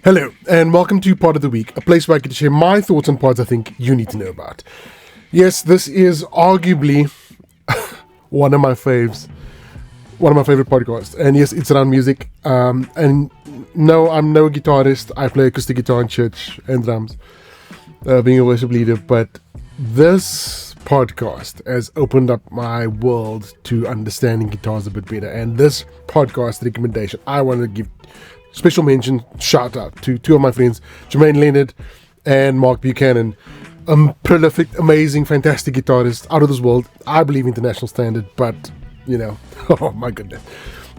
Hello, and welcome to Pod of the Week, a place where I get to share my thoughts on pods I think you need to know about. Yes, this is arguably one of my favorite podcasts, and yes, it's around music. And no, I'm no guitarist. I play acoustic guitar in church and drums, being a worship leader. But this podcast has opened up my world to understanding guitars a bit better. And this podcast recommendation, I want to give special mention, shout out to two of my friends, Jermaine Leonard and Mark Buchanan. Prolific, amazing, fantastic guitarist, out of this world. I believe international standard, but you know, oh my goodness.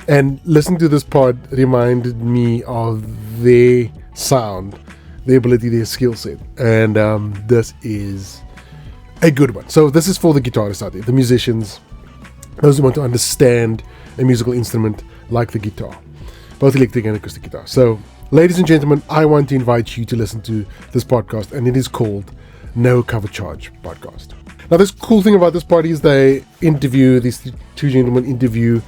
And listening to this pod reminded me of their sound, their ability, their skill set. And this is a good one. So this is for the guitarists out there, the musicians, those who want to understand a musical instrument like the guitar, both electric and acoustic guitar. So, ladies and gentlemen, I want to invite you to listen to this podcast, and it is called No Cover Charge Podcast. Now, this cool thing about this pod is these two gentlemen interview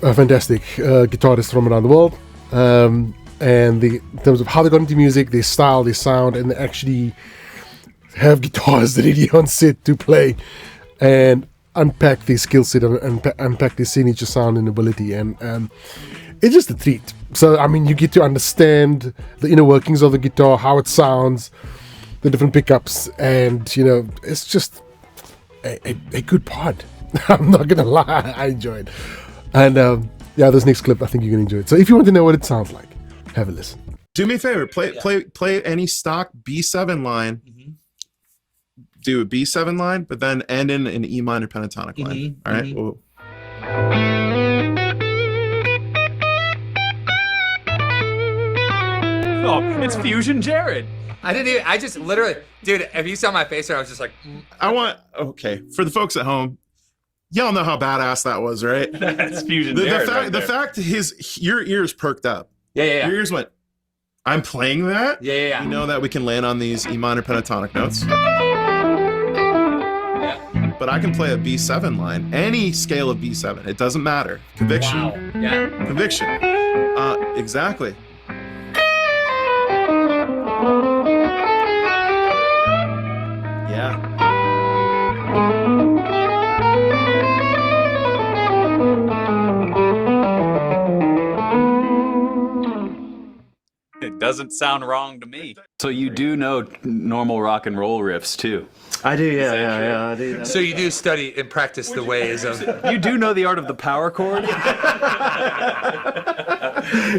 fantastic guitarists from around the world, and in terms of how they got into music, their style, their sound, and they actually have guitars ready on set to play, and unpack their skill set and unpack their signature sound and ability, and it's just a treat. So I mean, you get to understand the inner workings of the guitar, how it sounds, the different pickups, and you know, it's just a good pod. I'm not gonna lie, I enjoyed. And yeah, this next clip, I think you're gonna enjoy it. So if you want to know what it sounds like, have a listen. Do me a favor, play any stock B7 line. Do a B7 line, but then end in an E minor pentatonic line. All right. Ooh. Oh, it's Fusion Jared. I just literally, dude, if you saw my face there, I was just like, Okay, for the folks at home, y'all know how badass that was, right? That's Fusion Jared. The fact your ears perked up. Yeah. Your ears went, I'm playing that? Yeah. You know that we can land on these E minor pentatonic notes. But I can play a B7 line, any scale of B7. It doesn't matter. Conviction. Wow. Yeah. Conviction. Exactly. Yeah. It doesn't sound wrong to me. So you do know normal rock and roll riffs too? I do, yeah, I do. So you do study and practice the ways of. You do know the art of the power chord?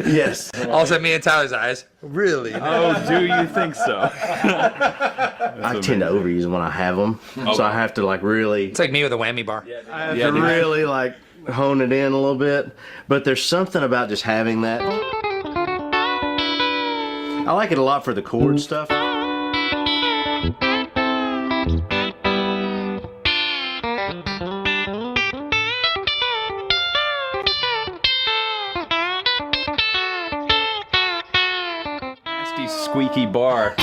Yes. Also, me and Tyler's eyes. Really? Oh, do you think so? I tend to overuse them when I have them, so I have to like really. It's like me with a whammy bar. I have to really like hone it in a little bit. But there's something about just having that. I like it a lot for the chord stuff. Nasty squeaky bar.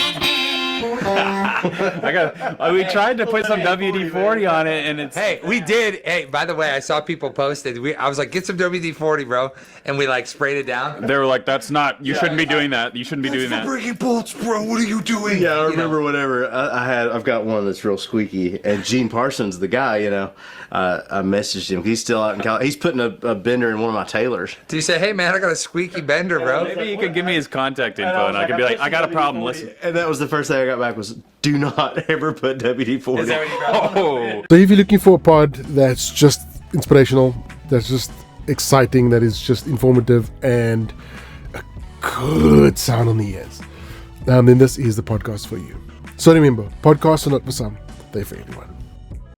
We tried to put some WD-40 on it, and it's. Hey, we did. Hey, by the way, I saw people posted. I was like, get some WD-40, bro, and we like sprayed it down. They were like, "That's not. You shouldn't be doing that. You shouldn't be doing that." Breaking bolts, bro. What are you doing? Yeah, I remember whenever I've got one that's real squeaky, and Gene Parsons, the guy, I messaged him. He's still out in California. He's putting a bender in one of my Taylors. Do you say, hey man, I got a squeaky bender, bro? Maybe you could give me his contact info, and I could be like, "I got a problem. Listen." And that was the first thing I got back was, do not ever put WD-40. Is that what you got? Oh. So if you're looking for a pod that's just inspirational, that's just exciting, that is just informative, and a good sound on the ears, then this is the podcast for you. So remember, podcasts are not for some, they're for everyone.